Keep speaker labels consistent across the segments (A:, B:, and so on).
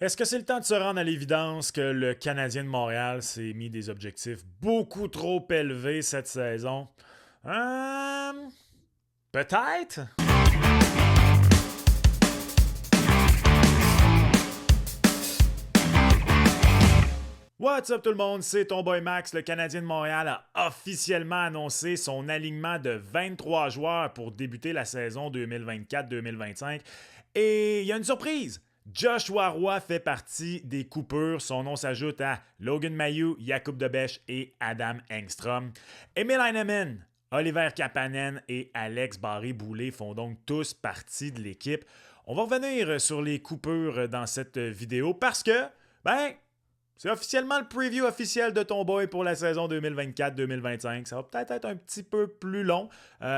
A: Est-ce que c'est le temps de se rendre à l'évidence que le Canadien de Montréal s'est mis des objectifs beaucoup trop élevés cette saison? Peut-être? What's up tout le monde, c'est ton boy Max. Le Canadien de Montréal a officiellement annoncé son alignement de 23 joueurs pour débuter la saison 2024-2025. Et il y a une surprise! Joshua Roy fait partie des coupures. Son nom s'ajoute à Logan Mailloux, Jakub Dobeš et Adam Engstrom. Emil Heineman, Oliver Kapanen et Alex Barré-Boulet font donc tous partie de l'équipe. On va revenir sur les coupures dans cette vidéo parce que, c'est officiellement le preview officiel de ton boy pour la saison 2024-2025. Ça va peut-être être un petit peu plus long,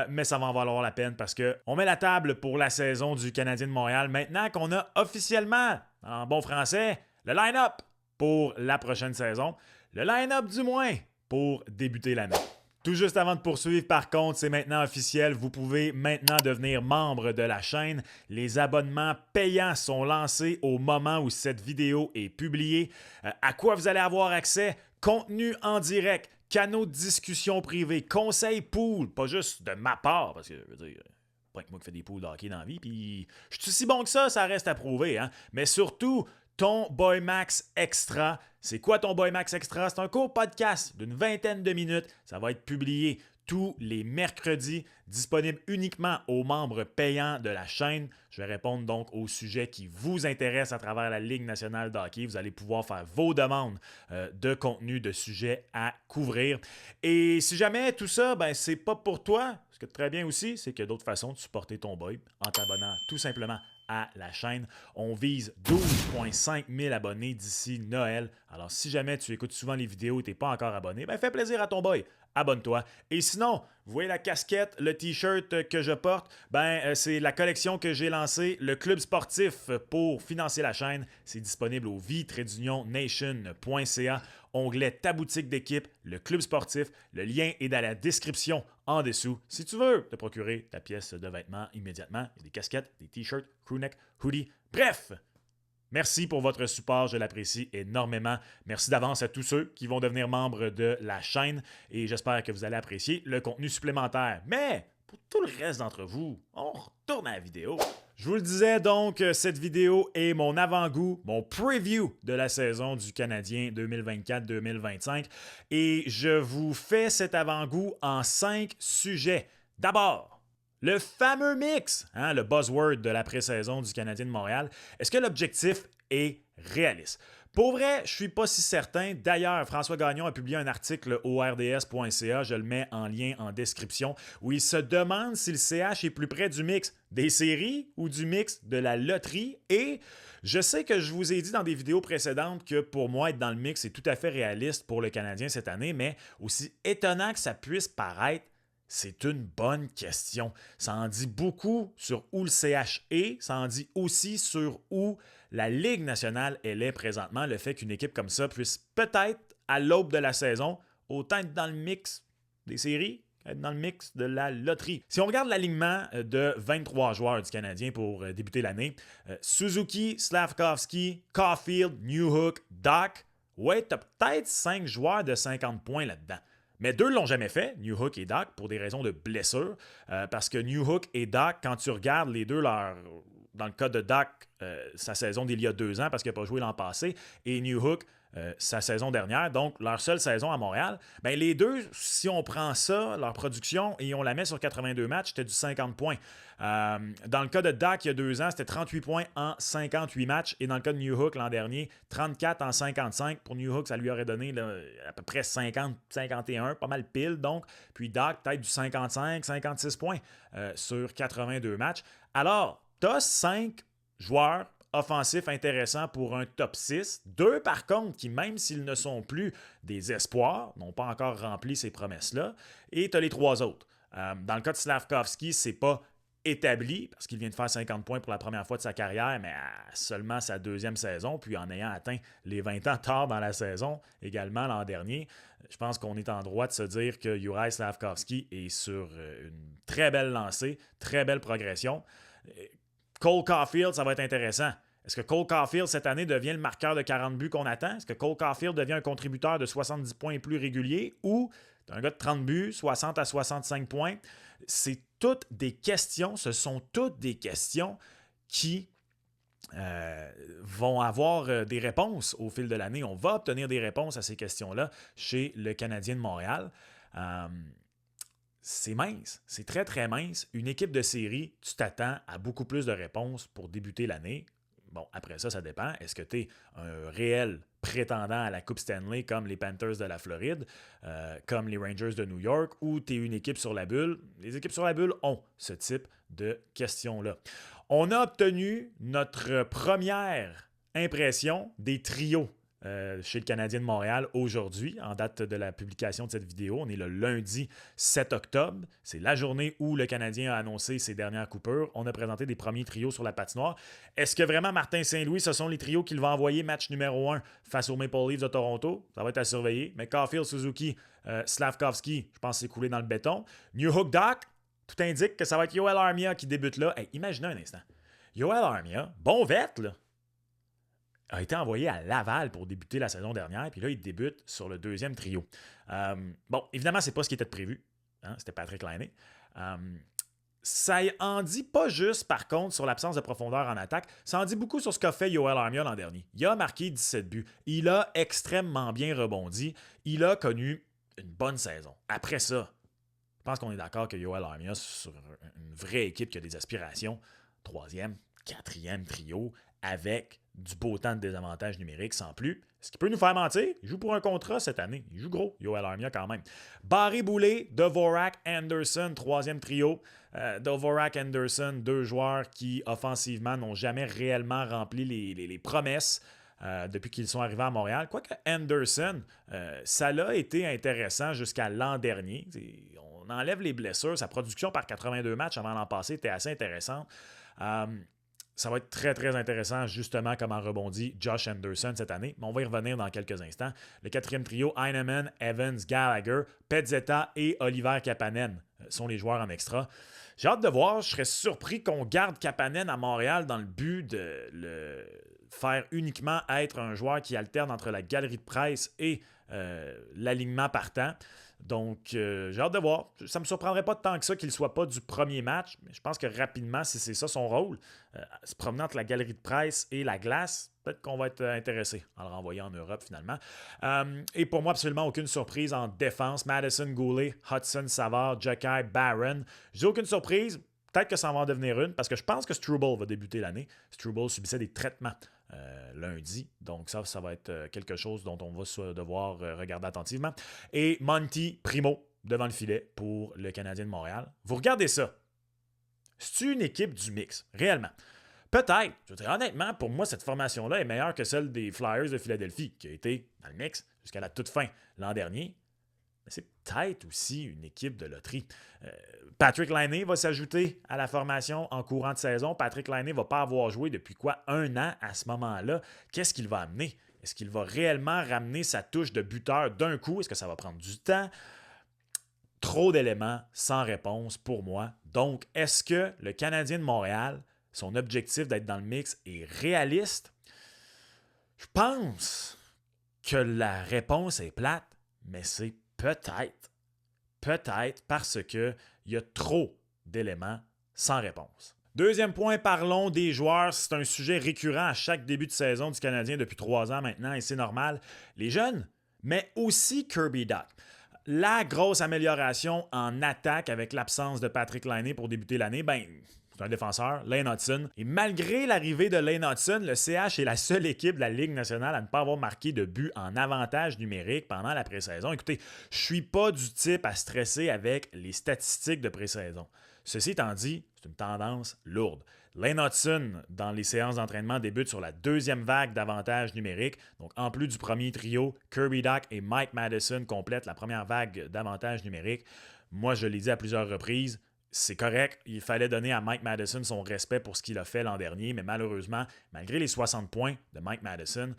A: mais ça va en valoir la peine parce qu'on met la table pour la saison du Canadien de Montréal maintenant qu'on a officiellement, en bon français, le line-up pour la prochaine saison. Le line-up du moins pour débuter l'année. Tout juste avant de poursuivre, par contre, c'est maintenant officiel. Vous pouvez maintenant devenir membre de la chaîne. Les abonnements payants sont lancés au moment où cette vidéo est publiée. À quoi vous allez avoir accès? Contenu en direct, canaux de discussion privés, conseils pool, pas juste de ma part, parce que, je veux dire, pas que moi qui fais des pools de hockey dans la vie, puis je suis si bon que ça reste à prouver, hein? Mais surtout, ton Boy Max Extra. C'est quoi ton Boy Max Extra? C'est un court podcast d'une 20aine de minutes. Ça va être publié tous les mercredis, disponible uniquement aux membres payants de la chaîne. Je vais répondre donc aux sujets qui vous intéressent à travers la Ligue nationale de hockey. Vous allez pouvoir faire vos demandes de contenu, de sujets à couvrir. Et si jamais tout ça, c'est pas pour toi, ce que très bien aussi, c'est qu'il y a d'autres façons de supporter ton boy en t'abonnant tout simplement à la chaîne. On vise 12,5 000 abonnés d'ici Noël. Alors, si jamais tu écoutes souvent les vidéos et tu n'es pas encore abonné, fais plaisir à ton boy. Abonne-toi. Et sinon, vous voyez la casquette, le t-shirt que je porte, c'est la collection que j'ai lancée, le club sportif pour financer la chaîne. C'est disponible au v-nation.ca, onglet ta boutique d'équipe, le club sportif. Le lien est dans la description en dessous. Si tu veux te procurer ta pièce de vêtements immédiatement, il y a des casquettes, des t-shirts, crewneck, hoodie, bref! Merci pour votre support, je l'apprécie énormément. Merci d'avance à tous ceux qui vont devenir membres de la chaîne et j'espère que vous allez apprécier le contenu supplémentaire. Mais pour tout le reste d'entre vous, on retourne à la vidéo. Je vous le disais donc, cette vidéo est mon avant-goût, mon preview de la saison du Canadien 2024-2025 et je vous fais cet avant-goût en 5 sujets. D'abord, le fameux mix, le buzzword de la pré-saison du Canadien de Montréal. Est-ce que l'objectif est réaliste? Pour vrai, je ne suis pas si certain. D'ailleurs, François Gagnon a publié un article au rds.ca, je le mets en lien en description, où il se demande si le CH est plus près du mix des séries ou du mix de la loterie. Et je sais que je vous ai dit dans des vidéos précédentes que pour moi, être dans le mix est tout à fait réaliste pour le Canadien cette année, mais aussi étonnant que ça puisse paraître, c'est une bonne question. Ça en dit beaucoup sur où le CH est, ça en dit aussi sur où la Ligue nationale elle est présentement. Le fait qu'une équipe comme ça puisse peut-être, à l'aube de la saison, autant être dans le mix des séries qu'être dans le mix de la loterie. Si on regarde l'alignement de 23 joueurs du Canadien pour débuter l'année, Suzuki, Slavkovski, Caulfield, Newhook, Dach, ouais, t'as peut-être 5 joueurs de 50 points là-dedans. Mais 2 ne l'ont jamais fait, Newhook et Dach, pour des raisons de blessure. Parce que Newhook et Dach, quand tu regardes les deux, dans le cas de Dach, sa saison d'il y a 2 ans, parce qu'il n'a pas joué l'an passé, et Newhook, sa saison dernière, donc leur seule saison à Montréal, les deux, si on prend ça, leur production, et on la met sur 82 matchs, c'était du 50 points. Dans le cas de Dach, il y a 2 ans, c'était 38 points en 58 matchs. Et dans le cas de Newhook l'an dernier, 34 en 55. Pour Newhook, ça lui aurait donné à peu près 50-51, pas mal pile donc. Puis Dach, peut-être du 55-56 points sur 82 matchs. Alors, tu as 5 joueurs offensifs intéressants pour un top 6. 2, par contre, qui, même s'ils ne sont plus des espoirs, n'ont pas encore rempli ces promesses-là. Et tu as les 3 autres. Dans le cas de Slavkovski, c'est pas établi, parce qu'il vient de faire 50 points pour la première fois de sa carrière, mais à seulement sa 2e saison, puis en ayant atteint les 20 ans tard dans la saison, également l'an dernier, je pense qu'on est en droit de se dire que Juraj Slavkovski est sur une très belle lancée, très belle progression. Cole Caulfield, ça va être intéressant. Est-ce que Cole Caulfield, cette année, devient le marqueur de 40 buts qu'on attend? Est-ce que Cole Caulfield devient un contributeur de 70 points et plus régulier? Ou un gars de 30 buts, 60 à 65 points? C'est toutes des questions, ce sont toutes des questions qui vont avoir des réponses au fil de l'année. On va obtenir des réponses à ces questions-là chez le Canadien de Montréal. C'est mince, c'est très très mince. Une équipe de série, tu t'attends à beaucoup plus de réponses pour débuter l'année. Bon, après ça, ça dépend. Est-ce que tu es un réel prétendant à la Coupe Stanley comme les Panthers de la Floride, comme les Rangers de New York, ou tu es une équipe sur la bulle? Les équipes sur la bulle ont ce type de questions-là. On a obtenu notre première impression des trios chez le Canadien de Montréal aujourd'hui, en date de la publication de cette vidéo. On est le lundi 7 octobre. C'est la journée où le Canadien a annoncé ses dernières coupures. On a présenté des premiers trios sur la patinoire. Est-ce que vraiment Martin Saint-Louis, ce sont les trios qu'il va envoyer match numéro 1 face aux Maple Leafs de Toronto? Ça va être à surveiller. Mais Caulfield, Suzuki, Slavkovski, je pense que c'est coulé dans le béton. New Hook Doc, tout indique que ça va être Yoel Armia qui débute là. Hey, imaginez un instant. Yoel Armia, bon vet, là, a été envoyé à Laval pour débuter la saison dernière, puis là, il débute sur le deuxième trio. Bon, évidemment, c'est pas ce qui était prévu. Hein, c'était Patrick Laine. Ça en dit pas juste, par contre, sur l'absence de profondeur en attaque. Ça en dit beaucoup sur ce qu'a fait Yoel Armia l'an dernier. Il a marqué 17 buts. Il a extrêmement bien rebondi. Il a connu une bonne saison. Après ça, je pense qu'on est d'accord que Yoel Armia, sur une vraie équipe qui a des aspirations, 3e, 4e trio, avec du beau temps de désavantage numérique sans plus. Ce qui peut nous faire mentir, il joue pour un contrat cette année. Il joue gros, Yoel Armia quand même. Barré-Boulet, Dvorak, Anderson, 3e trio. Dvorak, Anderson, 2 joueurs qui, offensivement, n'ont jamais réellement rempli les promesses depuis qu'ils sont arrivés à Montréal. Quoique Anderson, ça l'a été intéressant jusqu'à l'an dernier. On enlève les blessures. Sa production par 82 matchs avant l'an passé était assez intéressante. Ça va être très, très intéressant, justement, comment rebondit Josh Anderson cette année. Mais on va y revenir dans quelques instants. Le 4e trio, Heinemann, Evans, Gallagher, Pezzetta et Oliver Kapanen sont les joueurs en extra. J'ai hâte de voir. Je serais surpris qu'on garde Kapanen à Montréal dans le but de le faire uniquement être un joueur qui alterne entre la galerie de presse et l'alignement partant. Donc, j'ai hâte de voir. Ça ne me surprendrait pas tant que ça qu'il ne soit pas du premier match, mais je pense que rapidement, si c'est ça son rôle, se promener entre la galerie de presse et la glace, peut-être qu'on va être intéressé en le renvoyant en Europe finalement. Et pour moi, absolument aucune surprise en défense. Madison, Goulet, Hudson, Savard, Jokai, Barron. Je dis aucune surprise. Peut-être que ça va en devenir une, parce que je pense que Struble va débuter l'année. Struble subissait des traitements lundi. Donc ça va être quelque chose dont on va devoir regarder attentivement. Et Monty Primo devant le filet pour le Canadien de Montréal. Vous regardez ça. C'est une équipe du mix, réellement. Peut-être, je veux dire, honnêtement, pour moi, cette formation-là est meilleure que celle des Flyers de Philadelphie, qui a été dans le mix jusqu'à la toute fin l'an dernier. Mais c'est peut-être aussi une équipe de loterie. Patrick Laine va s'ajouter à la formation en courant de saison. Patrick Laine ne va pas avoir joué depuis 1 an à ce moment-là. Qu'est-ce qu'il va amener? Est-ce qu'il va réellement ramener sa touche de buteur d'un coup? Est-ce que ça va prendre du temps? Trop d'éléments sans réponse pour moi. Donc, est-ce que le Canadien de Montréal, son objectif d'être dans le mix est réaliste? Je pense que la réponse est plate, mais c'est peut-être. Peut-être parce qu'il y a trop d'éléments sans réponse. Deuxième point, parlons des joueurs. C'est un sujet récurrent à chaque début de saison du Canadien depuis 3 ans maintenant, et c'est normal. Les jeunes, mais aussi Kirby Dach. La grosse amélioration en attaque avec l'absence de Patrick Laine pour débuter l'année, c'est un défenseur, Lane Hudson. Et malgré l'arrivée de Lane Hudson, le CH est la seule équipe de la Ligue nationale à ne pas avoir marqué de but en avantage numérique pendant la pré-saison. Écoutez, je ne suis pas du type à stresser avec les statistiques de pré-saison. Ceci étant dit, c'est une tendance lourde. Lane Hudson, dans les séances d'entraînement, débute sur la 2e vague d'avantages numériques. Donc, en plus du premier trio, Kirby Dach et Mike Madison complètent la première vague d'avantages numériques. Moi, je l'ai dit à plusieurs reprises, c'est correct, il fallait donner à Mike Matheson son respect pour ce qu'il a fait l'an dernier, mais malheureusement, malgré les 60 points de Mike Matheson,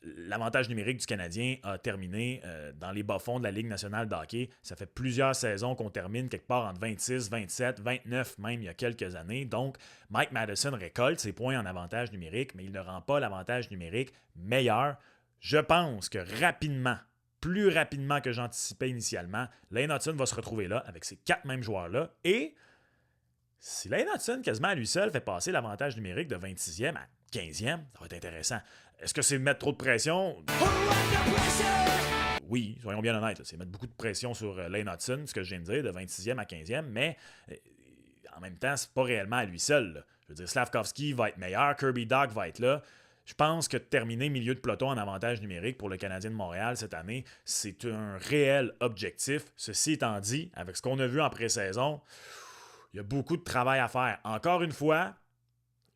A: l'avantage numérique du Canadien a terminé dans les bas-fonds de la Ligue nationale de hockey. Ça fait plusieurs saisons qu'on termine quelque part entre 26, 27, 29 même il y a quelques années. Donc, Mike Matheson récolte ses points en avantage numérique, mais il ne rend pas l'avantage numérique meilleur. Je pense que rapidement, plus rapidement que j'anticipais initialement, Lane Hutson va se retrouver là avec ces 4 mêmes joueurs-là. Et si Lane Hutson, quasiment à lui seul, fait passer l'avantage numérique de 26e à 15e, ça va être intéressant. Est-ce que c'est mettre trop de pression? Oui, soyons bien honnêtes, c'est mettre beaucoup de pression sur Lane Hutson, ce que je viens de dire, de 26e à 15e, mais en même temps, c'est pas réellement à lui seul. Là. Je veux dire, Slavkovski va être meilleur, Kirby Dach va être là. Je pense que terminer milieu de peloton en avantage numérique pour le Canadien de Montréal cette année, c'est un réel objectif. Ceci étant dit, avec ce qu'on a vu en pré-saison, il y a beaucoup de travail à faire. Encore une fois,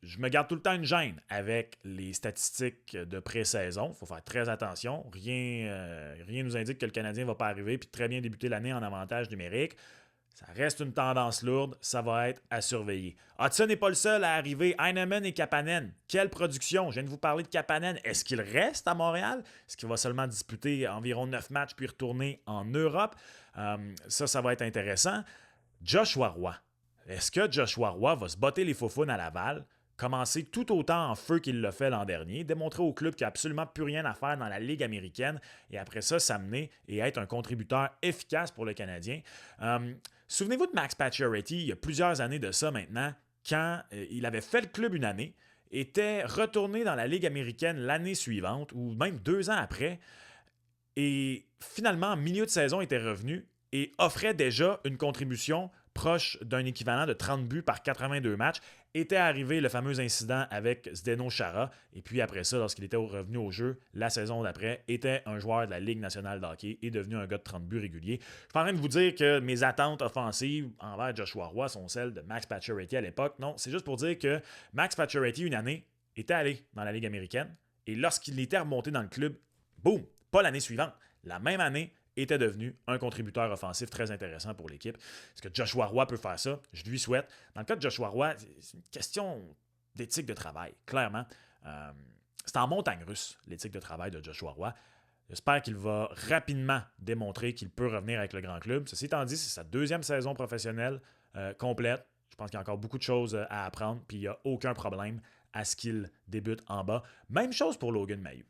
A: je me garde tout le temps une gêne avec les statistiques de pré-saison. Il faut faire très attention. Rien nous indique que le Canadien ne va pas arriver et très bien débuter l'année en avantage numérique. Ça reste une tendance lourde, ça va être à surveiller. Hudson n'est pas le seul à arriver. Heinemann et Kapanen. Quelle production! Je viens de vous parler de Kapanen. Est-ce qu'il reste à Montréal? Est-ce qu'il va seulement disputer environ 9 matchs puis retourner en Europe? Ça va être intéressant. Joshua Roy. Est-ce que Joshua Roy va se botter les faufounes à Laval? Commencer tout autant en feu qu'il l'a fait l'an dernier, démontrer au club qu'il n'y a absolument plus rien à faire dans la Ligue américaine et après ça, s'amener et être un contributeur efficace pour le Canadien. Souvenez-vous de Max Pacioretty, il y a plusieurs années de ça maintenant, quand il avait fait le club une année, était retourné dans la Ligue américaine l'année suivante ou même 2 ans après et finalement, en milieu de saison, était revenu et offrait déjà une contribution proche d'un équivalent de 30 buts par 82 matchs. Était arrivé le fameux incident avec Zdeno Chara. Et puis après ça, lorsqu'il était revenu au jeu, la saison d'après, était un joueur de la Ligue nationale de hockey et devenu un gars de 30 buts réguliers. Je suis pas en train de vous dire que mes attentes offensives envers Joshua Roy sont celles de Max Pacioretty à l'époque. Non, c'est juste pour dire que Max Pacioretty, une année, était allé dans la Ligue américaine. Et lorsqu'il était remonté dans le club, boum, pas l'année suivante, la même année, était devenu un contributeur offensif très intéressant pour l'équipe. Est-ce que Joshua Roy peut faire ça? Je lui souhaite. Dans le cas de Joshua Roy, c'est une question d'éthique de travail, clairement. C'est en montagne russe, l'éthique de travail de Joshua Roy. J'espère qu'il va rapidement démontrer qu'il peut revenir avec le grand club. Ceci étant dit, c'est sa 2e saison professionnelle complète. Je pense qu'il y a encore beaucoup de choses à apprendre, puis il n'y a aucun problème à ce qu'il débute en bas. Même chose pour Logan Mailloux.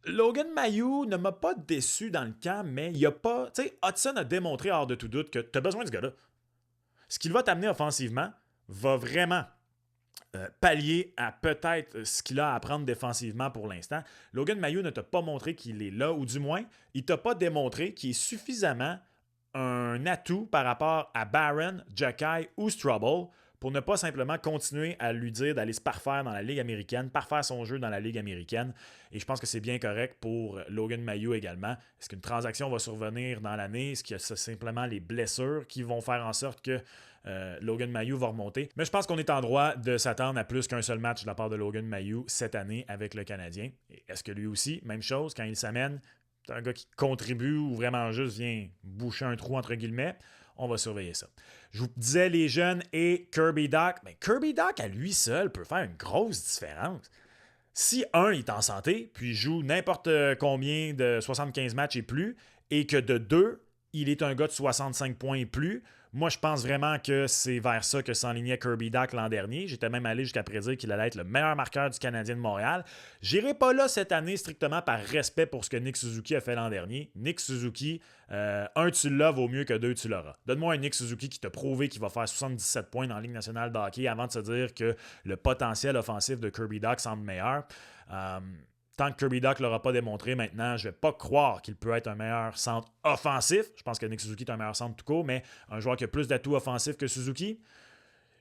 A: Logan Mailloux ne m'a pas déçu dans le camp, mais il n'y a pas... Tu sais, Hudson a démontré hors de tout doute que tu as besoin de ce gars-là. Ce qu'il va t'amener offensivement va vraiment pallier à peut-être ce qu'il a à apprendre défensivement pour l'instant. Logan Mailloux ne t'a pas montré qu'il est là, ou du moins, il ne t'a pas démontré qu'il est suffisamment un atout par rapport à Barron, Jacky ou Struble pour ne pas simplement continuer à lui dire d'aller se parfaire dans la Ligue américaine, parfaire son jeu dans la Ligue américaine. Et je pense que c'est bien correct pour Logan Mailloux également. Est-ce qu'une transaction va survenir dans l'année? Est-ce que c'est simplement les blessures qui vont faire en sorte que Logan Mailloux va remonter? Mais je pense qu'on est en droit de s'attendre à plus qu'un seul match de la part de Logan Mailloux cette année avec le Canadien. Et est-ce que lui aussi, même chose, quand il s'amène, c'est un gars qui contribue ou vraiment juste vient boucher un trou entre guillemets? On va surveiller ça. Je vous disais les jeunes et Kirby Dach. Mais Kirby Dach, à lui seul, peut faire une grosse différence. Si un, il est en santé, puis il joue n'importe combien de 75 matchs et plus, et que de 2, il est un gars de 65 points et plus, moi, je pense vraiment que c'est vers ça que s'enlignait Kirby Dach l'an dernier. J'étais même allé jusqu'à prédire qu'il allait être le meilleur marqueur du Canadien de Montréal. J'irai pas là cette année strictement par respect pour ce que Nick Suzuki a fait l'an dernier. Nick Suzuki, un tu l'as vaut mieux que 2 tu l'auras. Donne-moi un Nick Suzuki qui t'a prouvé qu'il va faire 77 points dans la Ligue nationale de hockey avant de se dire que le potentiel offensif de Kirby Dach semble meilleur. Tant que Kirby Dach ne l'aura pas démontré maintenant, je ne vais pas croire qu'il peut être un meilleur centre offensif. Je pense que Nick Suzuki est un meilleur centre tout court, mais un joueur qui a plus d'atouts offensifs que Suzuki,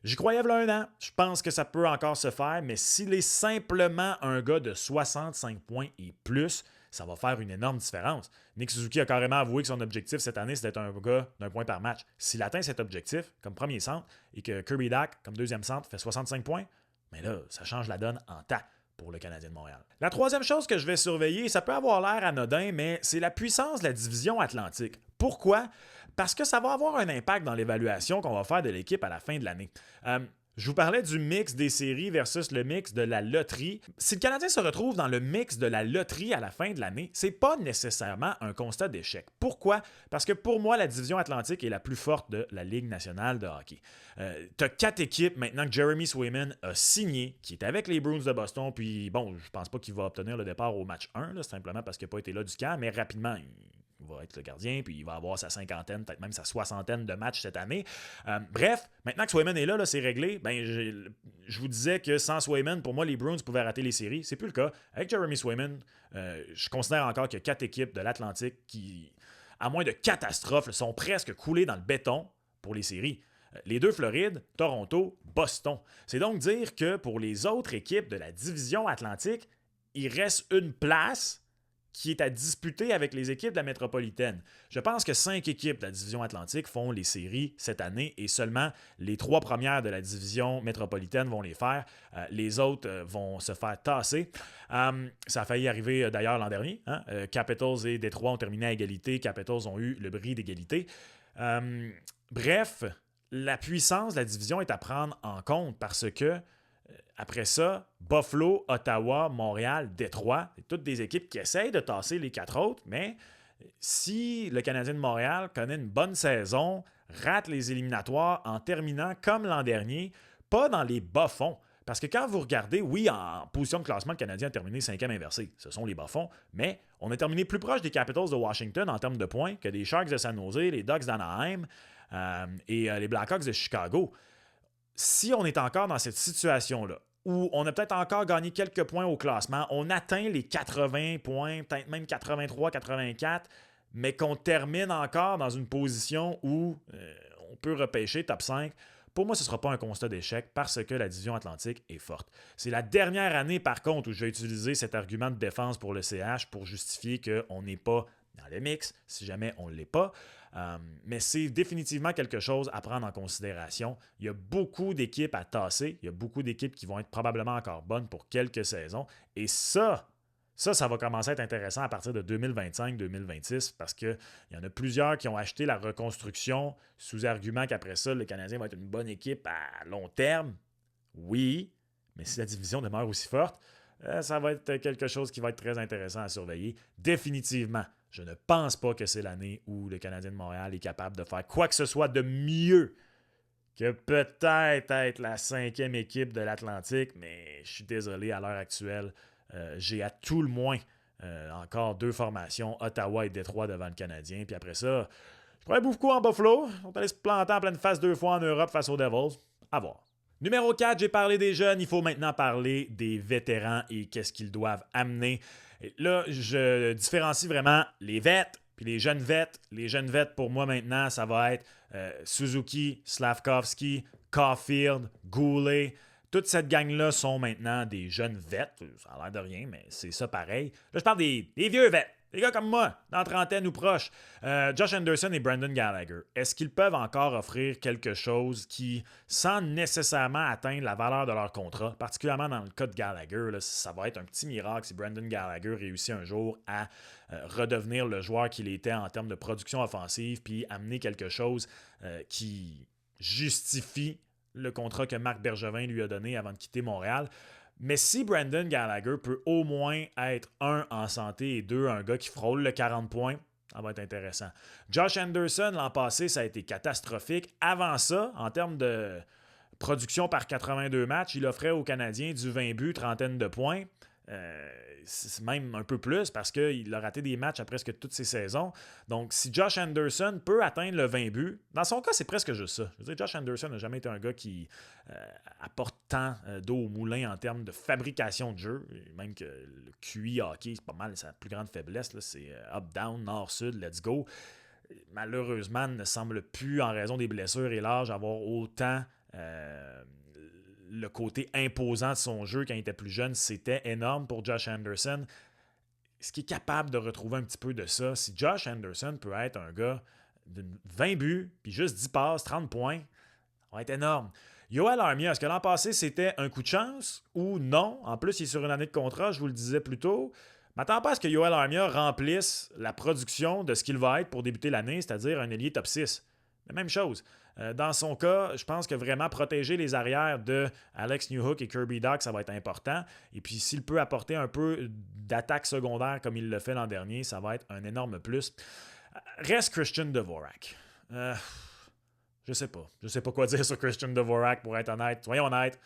A: j'y croyais il y a 1 an. Je pense que ça peut encore se faire, mais s'il est simplement un gars de 65 points et plus, ça va faire une énorme différence. Nick Suzuki a carrément avoué que son objectif cette année, c'est d'être un gars d'1 point par match. S'il atteint cet objectif comme premier centre et que Kirby Dach, comme 2e centre, fait 65 points, mais là, ça change la donne en tas pour le Canadien de Montréal. La 3e chose que je vais surveiller, ça peut avoir l'air anodin, mais c'est la puissance de la division Atlantique. Pourquoi? parce que ça va avoir un impact dans l'évaluation qu'on va faire de l'équipe à la fin de l'année. Je vous parlais du mix des séries versus le mix de la loterie. Si le Canadien se retrouve dans le mix de la loterie à la fin de l'année, c'est pas nécessairement un constat d'échec. Pourquoi? Parce que pour moi, la division Atlantique est la plus forte de la Ligue nationale de hockey. Tu as 4 équipes maintenant que Jeremy Swayman a signé, qui est avec les Bruins de Boston, puis bon, je pense pas qu'il va obtenir le départ au match 1, là, simplement parce qu'il n'a pas été là du camp, mais rapidement, il va être le gardien, puis il va avoir sa cinquantaine, peut-être même sa soixantaine de matchs cette année. Bref, maintenant que Swayman est là, c'est réglé. Ben, je vous disais que sans Swayman, pour moi, les Bruins pouvaient rater les séries. C'est plus le cas. Avec Jeremy Swayman, je considère encore qu'il y a 4 équipes de l'Atlantique qui, à moins de catastrophes, sont presque coulées dans le béton pour les séries. Les 2 Florides, Toronto, Boston. C'est donc dire que pour les autres équipes de la division Atlantique, il reste une place qui est à disputer avec les équipes de la métropolitaine. Je pense que 5 équipes de la division Atlantique font les séries cette année et seulement les 3 premières de la division métropolitaine vont les faire. Les autres vont se faire tasser. Ça a failli arriver d'ailleurs l'an dernier. Capitals et Détroit ont terminé à égalité. Capitals ont eu le bris d'égalité. Bref, la puissance de la division est à prendre en compte parce que après ça, Buffalo, Ottawa, Montréal, Détroit, c'est toutes des équipes qui essayent de tasser les 4 autres, mais si le Canadien de Montréal connaît une bonne saison, rate les éliminatoires en terminant comme l'an dernier, pas dans les bas-fonds. Parce que quand vous regardez, oui, en position de classement, le Canadien a terminé 5e inversé. Ce sont les bas-fonds, mais on a terminé plus proche des Capitals de Washington en termes de points que des Sharks de San Jose, les Ducks d'Anaheim et les Blackhawks de Chicago. Si on est encore dans cette situation-là, où on a peut-être encore gagné quelques points au classement, on atteint les 80 points, peut-être même 83, 84, mais qu'on termine encore dans une position où on peut repêcher top 5, pour moi, ce ne sera pas un constat d'échec parce que la division Atlantique est forte. C'est la dernière année, par contre, où je vais utiliser cet argument de défense pour le CH pour justifier qu'on n'est pas dans le mix, si jamais on ne l'est pas. Mais c'est définitivement quelque chose à prendre en considération. Il y a beaucoup d'équipes à tasser. Il y a beaucoup d'équipes qui vont être probablement encore bonnes pour quelques saisons. Et ça va commencer à être intéressant à partir de 2025-2026 parce qu'il y en a plusieurs qui ont acheté la reconstruction sous argument qu'après ça, le Canadien va être une bonne équipe à long terme. Oui, mais si la division demeure aussi forte, ça va être quelque chose qui va être très intéressant à surveiller. Définitivement, je ne pense pas que c'est l'année où le Canadien de Montréal est capable de faire quoi que ce soit de mieux que peut-être être la 5e équipe de l'Atlantique, mais je suis désolé, à l'heure actuelle, j'ai à tout le moins encore 2 formations, Ottawa et Détroit devant le Canadien. Puis après ça, je pourrais beaucoup en Buffalo. On est allé se planter en pleine face 2 fois en Europe face aux Devils. À voir. Numéro 4, j'ai parlé des jeunes. Il faut maintenant parler des vétérans et qu'est-ce qu'ils doivent amener. Et là, je différencie vraiment les vets puis les jeunes vets. Les jeunes vets, pour moi, maintenant, ça va être Suzuki, Slavkovski, Caulfield, Goulet. Toute cette gang-là sont maintenant des jeunes vets. Ça a l'air de rien, mais c'est ça pareil. Là, je parle des vieux vets. Des gars comme moi, dans la trentaine ou proche. Josh Anderson et Brendan Gallagher. Est-ce qu'ils peuvent encore offrir quelque chose qui, sans nécessairement atteindre la valeur de leur contrat, particulièrement dans le cas de Gallagher, là, ça va être un petit miracle si Brendan Gallagher réussit un jour à redevenir le joueur qu'il était en termes de production offensive puis amener quelque chose qui justifie le contrat que Marc Bergevin lui a donné avant de quitter Montréal. Mais si Brendan Gallagher peut au moins être, 1, en santé et 2, un gars qui frôle le 40 points, ça va être intéressant. Josh Anderson, l'an passé, ça a été catastrophique. Avant ça, en termes de production par 82 matchs, il offrait aux Canadiens du 20 buts, trentaine de points. C'est même un peu plus parce qu'il a raté des matchs à presque toutes ses saisons. Donc, si Josh Anderson peut atteindre le 20 buts, dans son cas, c'est presque juste ça. Je veux dire, Josh Anderson n'a jamais été un gars qui apporte tant d'eau au moulin en termes de fabrication de jeu. Même que le QI hockey, c'est pas mal sa plus grande faiblesse. Là, c'est up-down, nord-sud, let's go. Malheureusement, ne semble plus, en raison des blessures et l'âge, avoir autant le côté imposant de son jeu quand il était plus jeune. C'était énorme pour Josh Anderson. Est-ce qu'il est capable de retrouver un petit peu de ça? Si Josh Anderson peut être un gars de 20 buts, puis juste 10 passes, 30 points, ça va être énorme. Yoel Armia, est-ce que l'an passé, c'était un coup de chance ou non? En plus, il est sur une année de contrat, je vous le disais plus tôt. M'attends pas à ce que Yoel Armia remplisse la production de ce qu'il va être pour débuter l'année, c'est-à-dire un ailier top 6. Mais même chose. Dans son cas, je pense que vraiment protéger les arrières de Alex Newhook et Kirby Dach, ça va être important. Et puis s'il peut apporter un peu d'attaque secondaire comme il le fait l'an dernier, ça va être un énorme plus. Reste Christian Dvorak. Je sais pas. Je sais pas quoi dire sur Christian Dvorak, pour être honnête. Soyons honnêtes.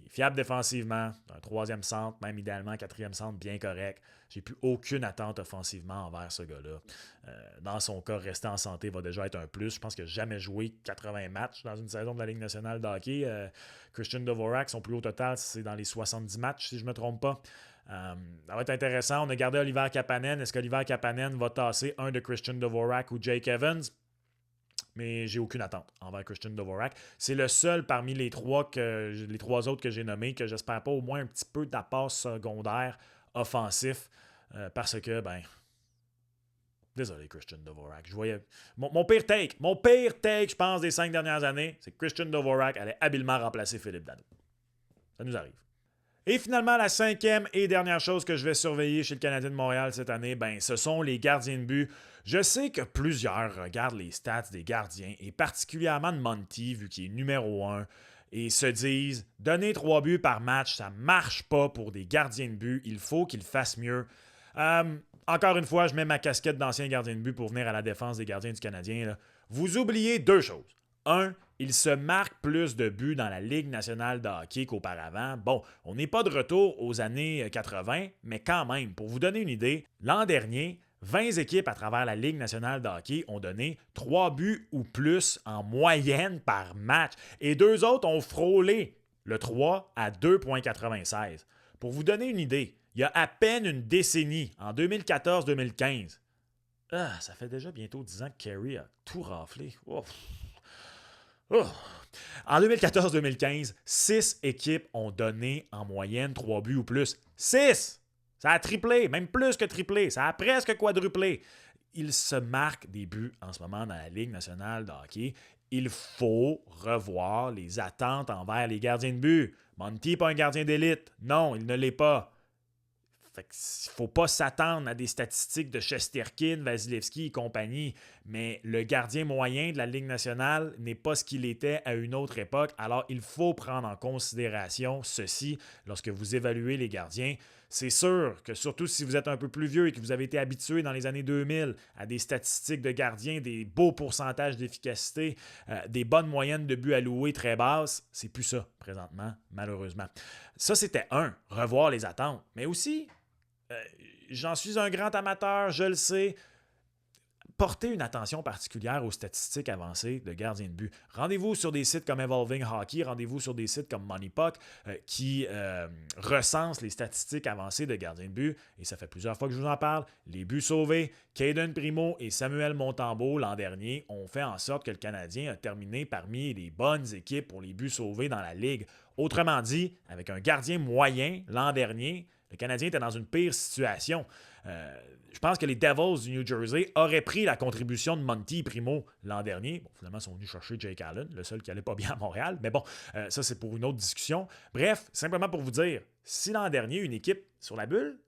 A: Il est fiable défensivement, un troisième centre, même idéalement un quatrième centre, bien correct. J'ai plus aucune attente offensivement envers ce gars-là. Dans son cas, rester en santé va déjà être un plus. Je pense qu'il n'a jamais joué 80 matchs dans une saison de la Ligue nationale de hockey. Christian Dvorak, son plus haut total, c'est dans les 70 matchs, si je ne me trompe pas. Ça va être intéressant. On a gardé Oliver Kapanen. Est-ce qu'Oliver Kapanen va tasser un de Christian Dvorak ou Jake Evans? Mais j'ai aucune attente envers Christian Dvorak. C'est le seul parmi les trois autres que j'ai nommés que j'espère pas au moins un petit peu d'apport secondaire offensif parce que, désolé Christian Dvorak. Je voyais mon pire take, je pense, des 5 dernières années, c'est que Christian Dvorak allait habilement remplacer Philippe Dano. Ça nous arrive. Et finalement, la 5e et dernière chose que je vais surveiller chez le Canadien de Montréal cette année, ce sont les gardiens de but. Je sais que plusieurs regardent les stats des gardiens, et particulièrement de Monty, vu qu'il est numéro 1, et se disent « Donner 3 buts par match, ça marche pas pour des gardiens de but, il faut qu'ils fassent mieux. » Encore une fois, je mets ma casquette d'ancien gardien de but pour venir à la défense des gardiens du Canadien. Là. Vous oubliez 2 choses. 1, il se marque plus de buts dans la Ligue nationale de hockey qu'auparavant. Bon, on n'est pas de retour aux années 80, mais quand même, pour vous donner une idée, l'an dernier, 20 équipes à travers la Ligue nationale de hockey ont donné 3 buts ou plus en moyenne par match. Et 2 autres ont frôlé le 3 à 2,96. Pour vous donner une idée, il y a à peine une décennie, en 2014-2015, ça fait déjà bientôt 10 ans que Carey a tout raflé. En 2014-2015, 6 équipes ont donné en moyenne 3 buts ou plus. 6! Ça a triplé, même plus que triplé. Ça a presque quadruplé. Il se marque des buts en ce moment dans la Ligue nationale de hockey. Il faut revoir les attentes envers les gardiens de but. Monty n'est pas un gardien d'élite. Non, il ne l'est pas. Il ne faut pas s'attendre à des statistiques de Shesterkin, Vasilevski et compagnie, mais le gardien moyen de la Ligue nationale n'est pas ce qu'il était à une autre époque. Alors, il faut prendre en considération ceci lorsque vous évaluez les gardiens. C'est sûr que surtout si vous êtes un peu plus vieux et que vous avez été habitué dans les années 2000 à des statistiques de gardiens, des beaux pourcentages d'efficacité, des bonnes moyennes de buts alloués très basses, c'est plus ça présentement, malheureusement. Ça, c'était revoir les attentes, mais aussi... j'en suis un grand amateur, je le sais. Portez une attention particulière aux statistiques avancées de gardiens de but. Rendez-vous sur des sites comme Evolving Hockey, rendez-vous sur des sites comme MoneyPuck qui recensent les statistiques avancées de gardiens de but. Et ça fait plusieurs fois que je vous en parle. Les buts sauvés, Caden Primo et Samuel Montembeault l'an dernier ont fait en sorte que le Canadien a terminé parmi les bonnes équipes pour les buts sauvés dans la Ligue. Autrement dit, avec un gardien moyen l'an dernier, le Canadien était dans une pire situation. Je pense que les Devils du New Jersey auraient pris la contribution de Monty Primo l'an dernier. Bon, finalement, ils sont venus chercher Jake Allen, le seul qui n'allait pas bien à Montréal. Mais bon, ça, c'est pour une autre discussion. Bref, simplement pour vous dire, si l'an dernier, une équipe sur la bulle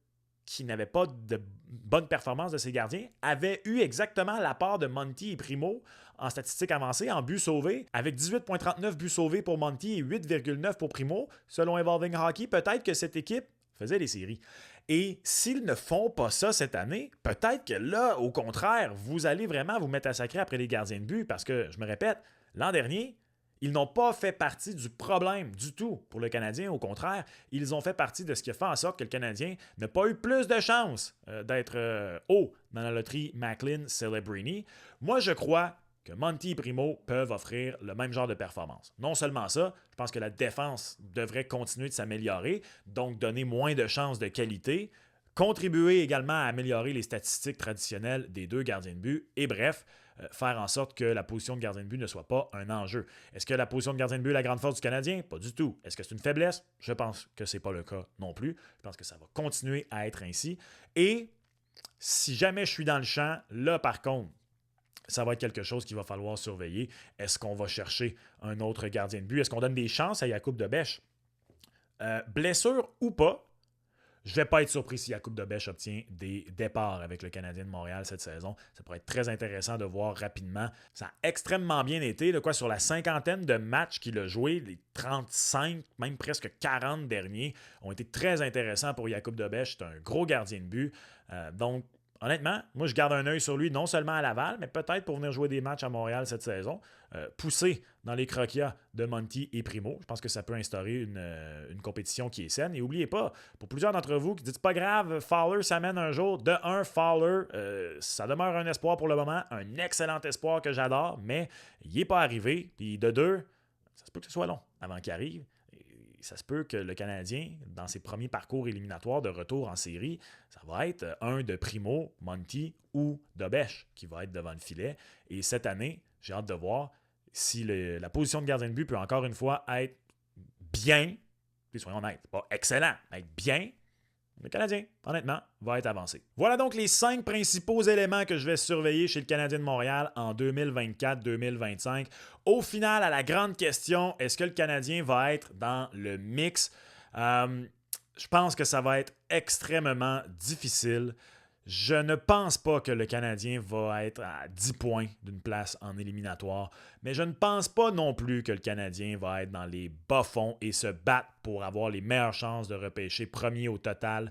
A: qui n'avait pas de bonne performance de ses gardiens avait eu exactement la part de Monty et Primo en statistiques avancées, en buts sauvés, avec 18,39 buts sauvés pour Monty et 8,9 pour Primo, selon Evolving Hockey, peut-être que cette équipe faisait les séries. Et s'ils ne font pas ça cette année, peut-être que là, au contraire, vous allez vraiment vous mettre à sacrer après les gardiens de but parce que, je me répète, l'an dernier, ils n'ont pas fait partie du problème du tout pour le Canadien. Au contraire, ils ont fait partie de ce qui a fait en sorte que le Canadien n'a pas eu plus de chances d'être haut dans la loterie Macklin-Celebrini. Moi, je crois que Monty et Primo peuvent offrir le même genre de performance. Non seulement ça, je pense que la défense devrait continuer de s'améliorer, donc donner moins de chances de qualité, contribuer également à améliorer les statistiques traditionnelles des 2 gardiens de but, et bref, faire en sorte que la position de gardien de but ne soit pas un enjeu. Est-ce que la position de gardien de but est la grande force du Canadien? Pas du tout. Est-ce que c'est une faiblesse? Je pense que ce n'est pas le cas non plus. Je pense que ça va continuer à être ainsi. Et si jamais je suis dans le champ, là par contre, ça va être quelque chose qu'il va falloir surveiller. Est-ce qu'on va chercher un autre gardien de but? Est-ce qu'on donne des chances à Jakub Dobeš? Blessure ou pas, Je ne vais pas être surpris si Jakub Dobeš obtient des départs avec le Canadien de Montréal cette saison. Ça pourrait être très intéressant de voir rapidement. Ça a extrêmement bien été. Sur la cinquantaine de matchs qu'il a joué, les 35, même presque 40 derniers, ont été très intéressants pour Jakub Dobeš. C'est un gros gardien de but. Donc, honnêtement, moi, je garde un œil sur lui, non seulement à Laval, mais peut-être pour venir jouer des matchs à Montréal cette saison. Pousser dans les croquias de Monty et Primo. Je pense que ça peut instaurer une compétition qui est saine. Et n'oubliez pas, pour plusieurs d'entre vous qui disent c'est pas grave, Fowler s'amène un jour. De un, Fowler, ça demeure un espoir pour le moment, un excellent espoir que j'adore, mais il n'est pas arrivé. Puis de deux, ça se peut que ce soit long avant qu'il arrive. Ça se peut que le Canadien, dans ses premiers parcours éliminatoires de retour en série, ça va être un de Primo, Monty ou Dobeš qui va être devant le filet. Et cette année, j'ai hâte de voir si la position de gardien de but peut encore une fois être bien, puis soyons honnêtes, pas excellent, mais être bien. Le Canadien, honnêtement, va être avancé. Voilà donc les 5 principaux éléments que je vais surveiller chez le Canadien de Montréal en 2024-2025. Au final, à la grande question, est-ce que le Canadien va être dans le mix? Je pense que ça va être extrêmement difficile. Je ne pense pas que le Canadien va être à 10 points d'une place en éliminatoire, mais je ne pense pas non plus que le Canadien va être dans les bas-fonds et se battre pour avoir les meilleures chances de repêcher premier au total.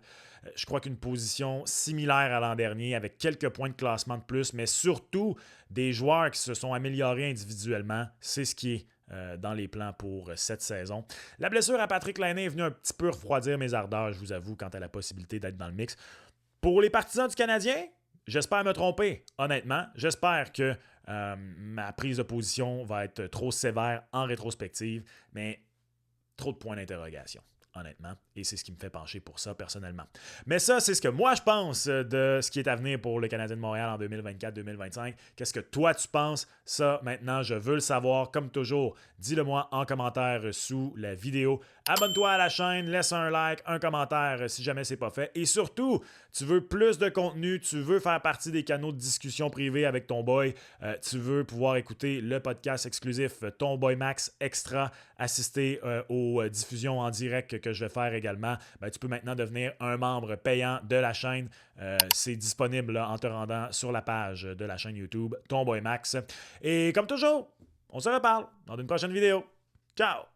A: Je crois qu'une position similaire à l'an dernier, avec quelques points de classement de plus, mais surtout des joueurs qui se sont améliorés individuellement, c'est ce qui est dans les plans pour cette saison. La blessure à Patrick Laine est venue un petit peu refroidir mes ardeurs, je vous avoue, quant à la possibilité d'être dans le mix. Pour les partisans du Canadien, j'espère me tromper, honnêtement. J'espère que ma prise de position va être trop sévère en rétrospective, mais trop de points d'interrogation, honnêtement. Et c'est ce qui me fait pencher pour ça, personnellement. Mais ça, c'est ce que moi, je pense de ce qui est à venir pour le Canadien de Montréal en 2024-2025. Qu'est-ce que toi, tu penses? Ça, maintenant, je veux le savoir. Comme toujours, dis-le-moi en commentaire sous la vidéo. Abonne-toi à la chaîne, laisse un like, un commentaire si jamais c'est pas fait. Et surtout, tu veux plus de contenu, tu veux faire partie des canaux de discussion privée avec ton boy, tu veux pouvoir écouter le podcast exclusif Ton Boy Max Extra, assister aux diffusions en direct que je vais faire également, tu peux maintenant devenir un membre payant de la chaîne. C'est disponible en te rendant sur la page de la chaîne YouTube Ton Boy Max. Et comme toujours, on se reparle dans une prochaine vidéo. Ciao!